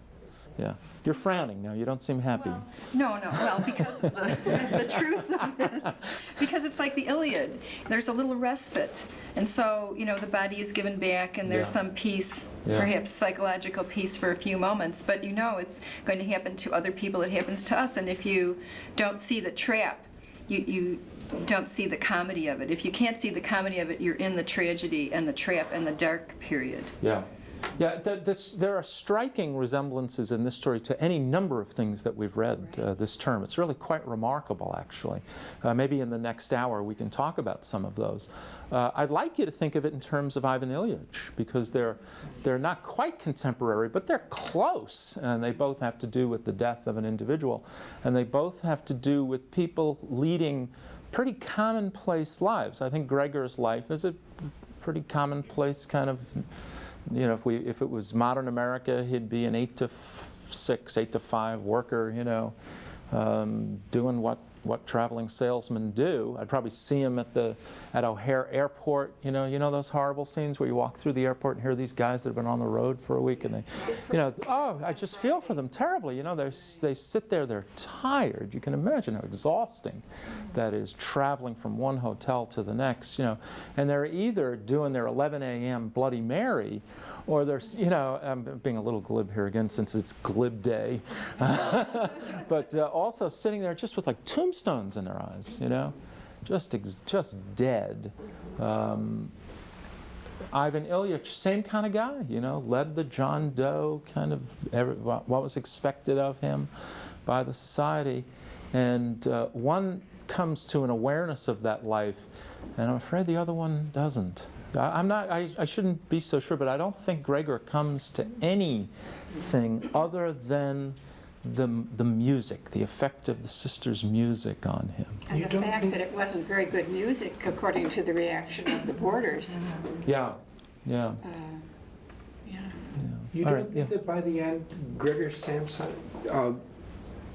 Yeah. You're frowning now. You don't seem happy. No. Well, because of the truth of it, because it's like the Iliad. There's a little respite, and so the body is given back, and there's some peace, perhaps psychological peace for a few moments. But it's going to happen to other people. It happens to us, and if you don't see the trap, you don't see the comedy of it. If you can't see the comedy of it, you're in the tragedy and the trap and the dark period. Yeah. Yeah, there are striking resemblances in this story to any number of things that we've read this term. It's really quite remarkable, actually. Maybe in the next hour we can talk about some of those. I'd like you to think of it in terms of Ivan Ilyich, because they're not quite contemporary, but they're close, and they both have to do with the death of an individual, and they both have to do with people leading pretty commonplace lives. I think Gregor's life is a pretty commonplace kind of... if it was modern America, he'd be an 8 to 6, 8 to 5 worker, doing what traveling salesmen do. I'd probably see him at O'Hare Airport. You know those horrible scenes where you walk through the airport and hear these guys that have been on the road for a week, and they, I just feel for them terribly. They sit there, they're tired. You can imagine how exhausting that is, traveling from one hotel to the next. And they're either doing their 11 a.m. Bloody Mary, or they're, I'm being a little glib here again since it's glib day, but also sitting there just with like tombstones in their eyes, just dead. Ivan Ilyich, same kind of guy, led the John Doe kind of what was expected of him by the society, and one comes to an awareness of that life, and I'm afraid the other one doesn't. I shouldn't be so sure, but I don't think Gregor comes to anything other than the music, the effect of the sisters' music on him. And the fact that it wasn't very good music, according to the reaction of the boarders. Yeah. You don't think that by the end, Gregor Samson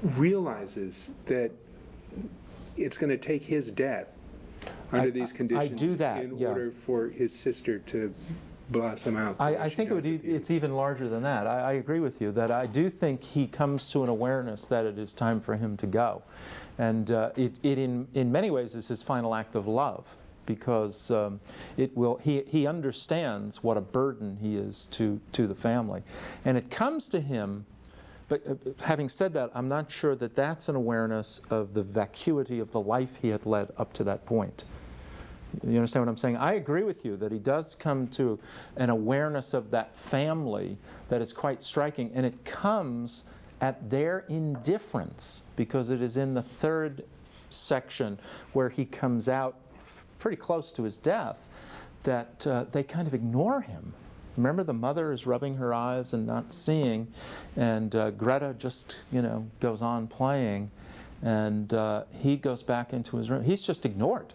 realizes that it's going to take his death under these conditions I do that, in order for his sister to blossom out? I think it's even larger than that. I agree with you that I do think he comes to an awareness that it is time for him to go. And it in many ways is his final act of love, because he understands what a burden he is to the family. And it comes to him, but having said that, I'm not sure that that's an awareness of the vacuity of the life he had led up to that point. You understand what I'm saying? I agree with you that he does come to an awareness of that family that is quite striking, and it comes at their indifference, because it is in the third section where he comes out pretty close to his death, that they kind of ignore him. Remember, the mother is rubbing her eyes and not seeing, and Greta just, goes on playing, and he goes back into his room. He's just ignored.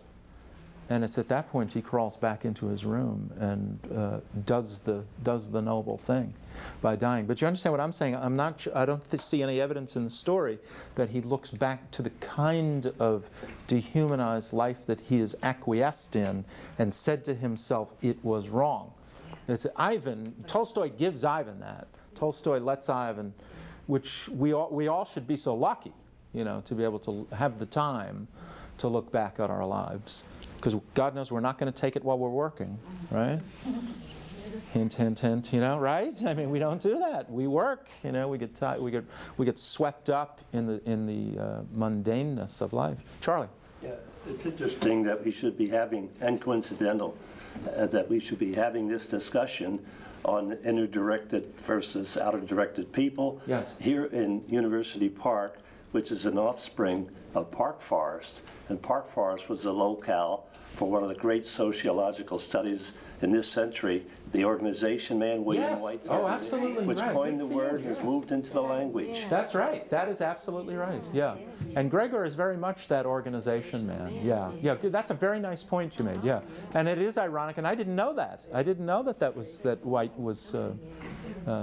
And it's at that point he crawls back into his room and does the noble thing by dying. But you understand what I'm saying? I don't see any evidence in the story that he looks back to the kind of dehumanized life that he has acquiesced in and said to himself it was wrong. It's Ivan. Tolstoy gives Ivan that. Tolstoy lets Ivan, which we all should be so lucky, to be able to have the time to look back at our lives. Because God knows we're not going to take it while we're working, right? Hint, hint, hint, right? I mean, we don't do that. We work, we get tired, we get swept up in the mundaneness of life. Charlie. Yeah, it's interesting that we should be having, and coincidental, that we should be having this discussion on inner-directed versus outer-directed people. Yes. Here in University Park, which is an offspring of Park Forest, and Park Forest was the locale for one of the great sociological studies in this century, the organization man, William White's absolutely which right. coined the word, has moved into the language. That's right. That is absolutely right. Yeah. And Gregor is very much that organization man. Yeah. That's a very nice point you made. Yeah. And it is ironic, and I didn't know that. I didn't know that White was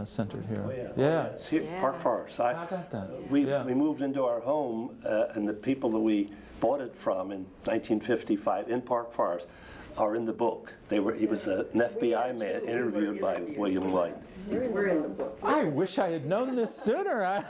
centered here. Yes, here, Park Forest. How about that? We moved into our home, and the people that we bought it from in 1955 in Park Forest are in the book. He was an FBI man interviewed by William White. We're in the book. I wish I had known this sooner.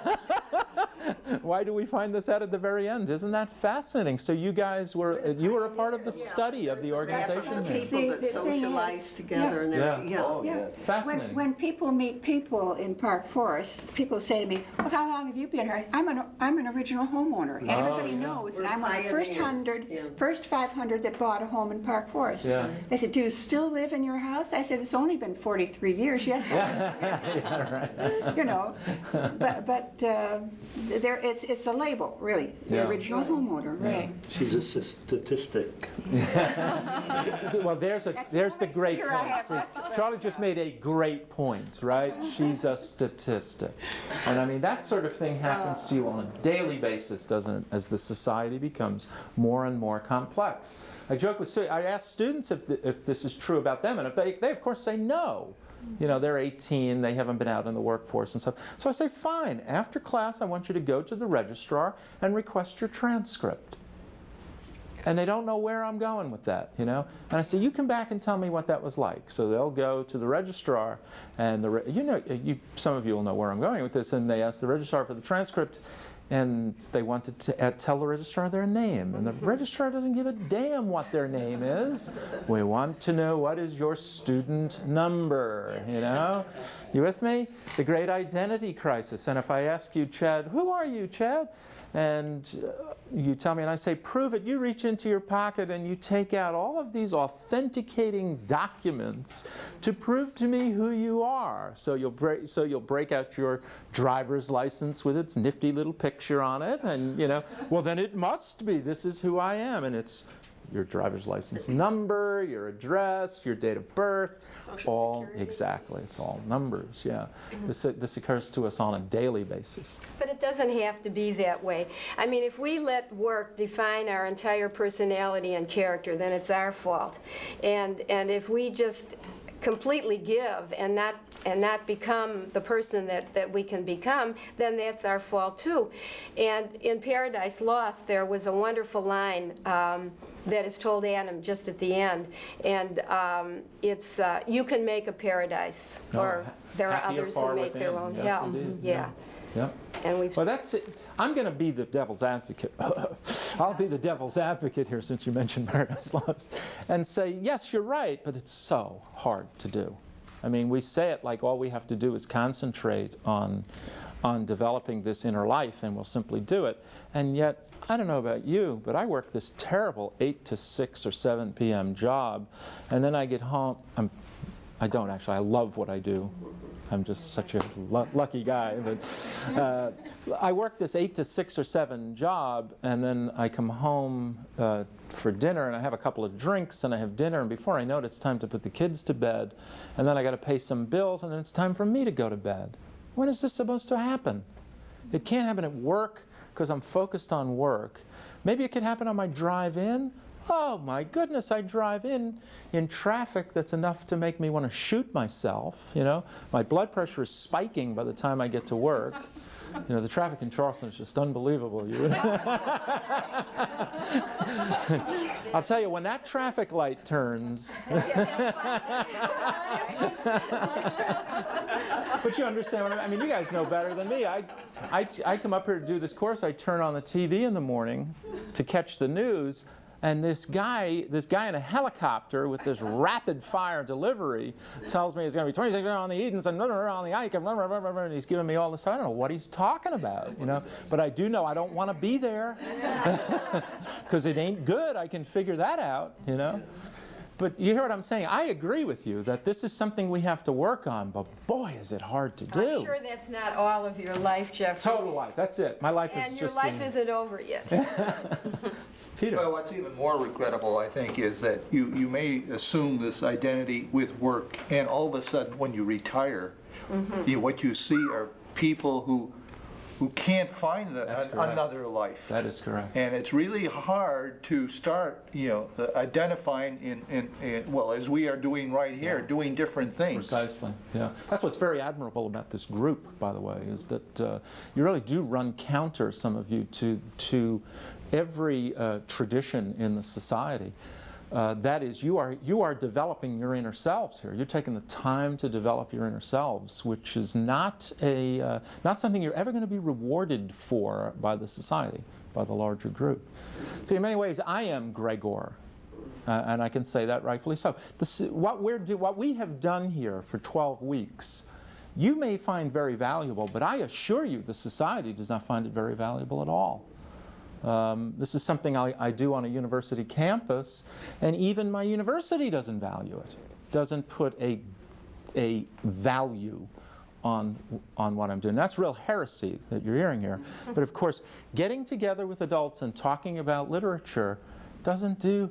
Why do we find this out at the very end? Isn't that fascinating? So you guys were a part of the study of the organization. People that socialize together and everything. Fascinating. When people meet people in Park Forest, people say to me, "Well, how long have you been here?" I'm an original homeowner, and everybody knows that I'm one of the first 500 that bought a home in Park Forest. Yeah. They said, "Do you still live in your house?" I said, "It's only been 43 years." Yes. But it's a label, really. The original homeowner, right? She's a statistic. Well, there's the great point. See, Charlie just made a great point, right? She's a statistic. And I mean, that sort of thing happens to you on a daily basis, doesn't it, as the society becomes more and more complex. I joke with students, I ask students if this is true about them, and if they of course say no. They're 18, they haven't been out in the workforce and stuff. So I say, fine, after class I want you to go to the registrar and request your transcript. And they don't know where I'm going with that, And I say, you come back and tell me what that was like. So they'll go to the registrar, and some of you will know where I'm going with this, and they ask the registrar for the transcript, and they wanted to tell the registrar their name. And the registrar doesn't give a damn what their name is. We want to know, what is your student number, You with me? The great identity crisis. And if I ask you, Chad, who are you, Chad? And you tell me, and I say, prove it. You reach into your pocket and you take out all of these authenticating documents to prove to me who you are. So you'll break out your driver's license with its nifty little picture on it, and well, then it must be. This is who I am, and it's your driver's license number, your address, your date of birth, exactly. It's all numbers. Yeah. This occurs to us on a daily basis. But it doesn't have to be that way. I mean, if we let work define our entire personality and character, then it's our fault. And if we just completely give and not become the person that we can become, then that's our fault too. And in Paradise Lost, there was a wonderful line that is told Adam just at the end, and it's you can make a paradise, or there are others who make their own hell. Yeah. And well, that's it. I'm going to be the devil's advocate. I'll be the devil's advocate here, since you mentioned Paradise Lost, and say, yes, you're right, but it's so hard to do. I mean, we say it like all we have to do is concentrate on on developing this inner life and will simply do it. And yet, I don't know about you, but I work this terrible 8 to 6 or 7 p.m. job, and then I get home. I don't actually. I love what I do. I'm just such a lucky guy. But I work this 8 to 6 or 7 job, and then I come home for dinner, and I have a couple of drinks, and I have dinner, and before I know it, it's time to put the kids to bed, and then I got to pay some bills, and then it's time for me to go to bed. When is this supposed to happen? It can't happen at work because I'm focused on work. Maybe it could happen on my drive in. Oh my goodness, I drive in traffic that's enough to make me want to shoot myself, you know. My blood pressure is spiking by the time I get to work. You know, the traffic in Charleston is just unbelievable. I'll tell you, when that traffic light turns... But you understand what I mean, you guys know better than me. I come up here to do this course, I turn on the TV in the morning to catch the news, and this guy in a helicopter with this rapid fire delivery tells me it's going to be 26 on the Edens and on the Ike, and he's giving me all this stuff. I don't know what he's talking about, you know. But I do know I don't want to be there because it ain't good. I can figure that out, you know. But you hear what I'm saying? I agree with you that this is something we have to work on, but boy, is it hard to do. I'm sure that's not all of your life, Jeff. Total life, that's it. My life is just... And your life isn't over yet. Peter. Well, what's even more regrettable, I think, is that you may assume this identity with work, and all of a sudden, when you retire, what you see are people who can't find another life. That is correct. And it's really hard to start, identifying in well, as we are doing right here, doing different things. Precisely, yeah. That's what's very admirable about this group, by the way, is that you really do run counter, some of you, to every tradition in the society. That is, you are developing your inner selves here. You're taking the time to develop your inner selves, which is not something you're ever going to be rewarded for by the society, by the larger group. See, in many ways, I am Gregor, and I can say that rightfully so. What we have done here for 12 weeks, you may find very valuable, but I assure you the society does not find it very valuable at all. This is something I do on a university campus, and even my university doesn't value it, doesn't put a value on what I'm doing. That's real heresy that you're hearing here. But of course, getting together with adults and talking about literature doesn't do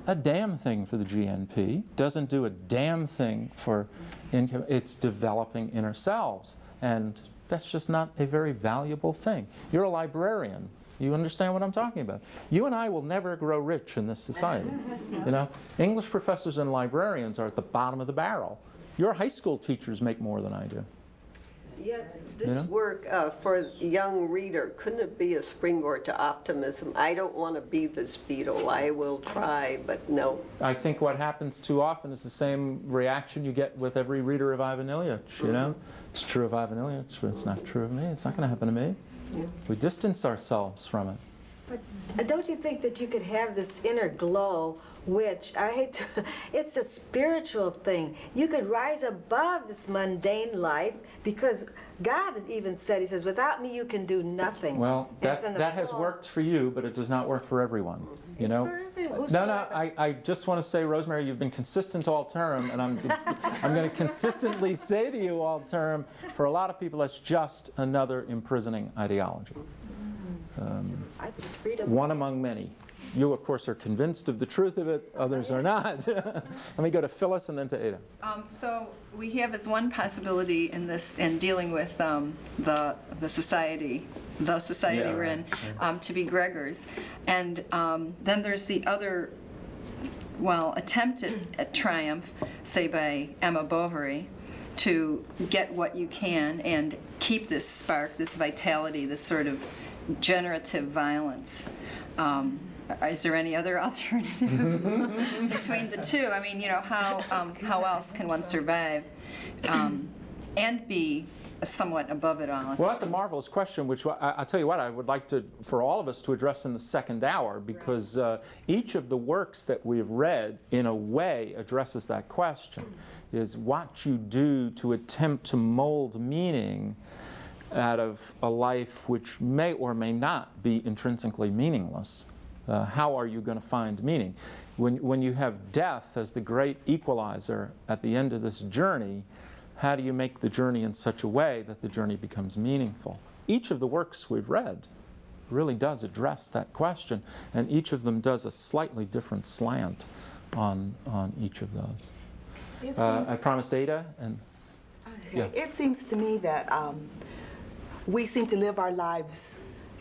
a damn thing for the GNP, doesn't do a damn thing for income. It's developing inner selves, and that's just not a very valuable thing. You're a librarian. You understand what I'm talking about? You and I will never grow rich in this society. You know, English professors and librarians are at the bottom of the barrel. Your high school teachers make more than I do. Yeah, this work for a young reader, couldn't it be a springboard to optimism? I don't want to be this Beatle. I will try, but no. I think what happens too often is the same reaction you get with every reader of Ivan Ilyich, you know? It's true of Ivan Ilyich, but it's not true of me. It's not going to happen to me. Yeah. We distance ourselves from it. But don't you think that you could have this inner glow, which, I hate to, it's a spiritual thing. You could rise above this mundane life, because God even said, he says, without me you can do nothing. Well, that has worked for you, but it does not work for everyone. You know? For everyone. No, I just want to say, Rosemary, you've been consistent all term, and I'm going to consistently say to you all term, for a lot of people, that's just another imprisoning ideology. One among many. You, of course, are convinced of the truth of it. Others are not. Let me go to Phyllis and then to Ada. So we have as one possibility in this, in dealing with the society we're in, to be Gregors, and then there's the other, attempt at triumph, say by Emma Bovary, to get what you can and keep this spark, this vitality, this sort of generative violence. Is there any other alternative between the two? I mean, how else can one survive and be somewhat above it all? Well, that's a marvelous question, which I'll tell you what, I would like for all of us to address in the second hour, because each of the works that we've read, in a way, addresses that question, is what you do to attempt to mold meaning out of a life which may or may not be intrinsically meaningless. How are you going to find meaning? When you have death as the great equalizer at the end of this journey, how do you make the journey in such a way that the journey becomes meaningful? Each of the works we've read really does address that question, and each of them does a slightly different slant on each of those. I promised Ada, and yeah. It seems to me that we seem to live our lives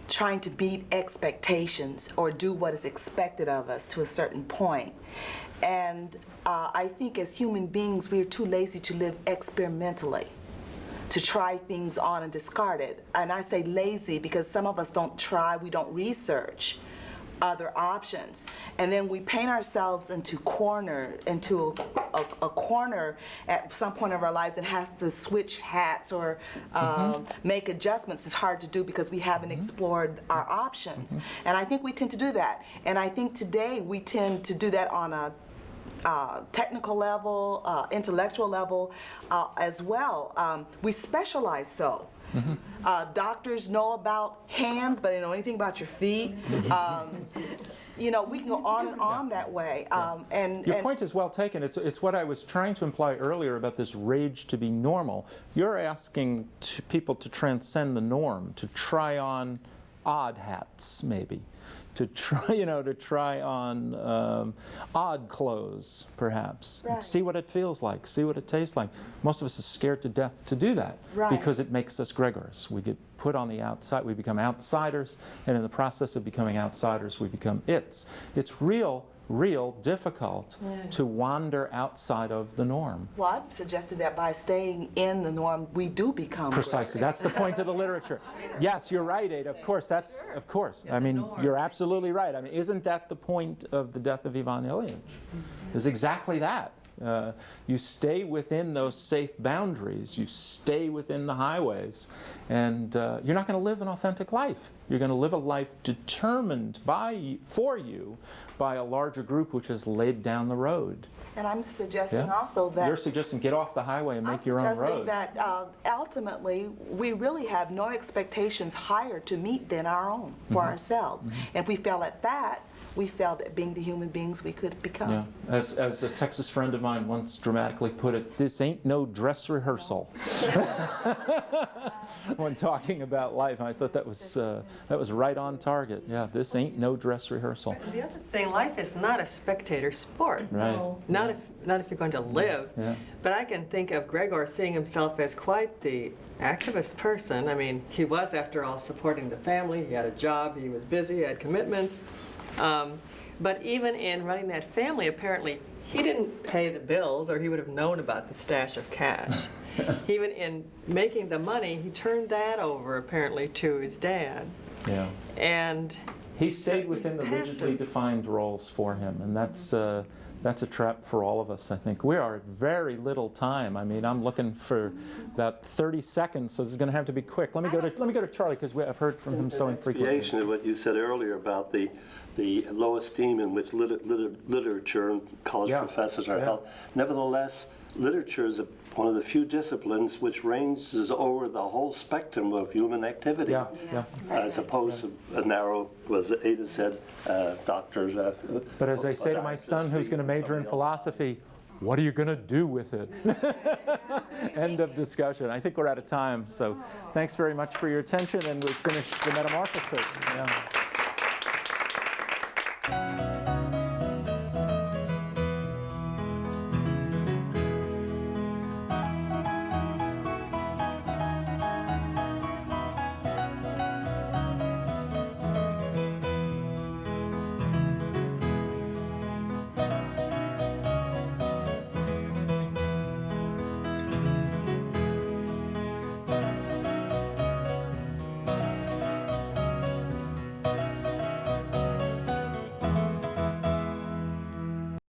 trying to beat expectations or do what is expected of us to a certain point. And I think as human beings, we're too lazy to live experimentally, to try things on and discard it. And I say lazy because some of us don't try, we don't research other options. And then we paint ourselves into a corner at some point of our lives and have to switch hats or make adjustments. It's hard to do because we haven't explored our options. And I think we tend to do that. And I think today we tend to do that on a technical level, intellectual level as well. We specialize so. Doctors know about hands, but they don't know anything about your feet. You know, we can go on and on that way. Your point is well taken. It's what I was trying to imply earlier about this rage to be normal. You're asking people to transcend the norm, to try on odd hats, maybe. To try on odd clothes, perhaps. Right. See what it feels like, see what it tastes like. Most of us are scared to death to do that because it makes us Gregors. We get put on the outside, we become outsiders, and in the process of becoming outsiders, we become its. It's real difficult to wander outside of the norm. Well, I've suggested that by staying in the norm, we do become Precisely. That's the point of the literature. Yes, you're right, Ada. Of course. I mean, you're absolutely right. I mean, isn't that the point of The Death of Ivan Ilyich? Is exactly that. You stay within those safe boundaries. You stay within the highways, and you're not going to live an authentic life. You're going to live a life determined for you by a larger group which has laid down the road. And I'm suggesting also that... You're suggesting get off the highway and make your own road. I'm suggesting that ultimately we really have no expectations higher to meet than our own for ourselves. And if we fail at that, we failed at being the human beings we could become. Yeah. As a Texas friend of mine once dramatically put it, this ain't no dress rehearsal. When talking about life, I thought that was right on target. Yeah, this ain't no dress rehearsal. The other thing, life is not a spectator sport. Right. Not if you're going to live. Yeah. But I can think of Gregor seeing himself as quite the activist person. I mean, he was, after all, supporting the family. He had a job. He was busy. He had commitments. But even in running that family, apparently, he didn't pay the bills, or he would have known about the stash of cash. Even in making the money, he turned that over, apparently, to his dad. Yeah. And he stayed within the rigidly defined roles for him, and that's a trap for all of us, I think. We are at very little time. I mean, I'm looking for about 30 seconds, so this is going to have to be quick. Let me go to Charlie, because I've heard from him so infrequently. Of what you said earlier about the low esteem in which literature and college professors are held. Nevertheless, literature is one of the few disciplines which ranges over the whole spectrum of human activity, as opposed to a narrow, as Ada said, doctors. But as I say to my son, who's going to major in philosophy, what are you going to do with it? End of discussion. I think we're out of time, so thanks very much for your attention, and we've finished the Metamorphosis. Yeah.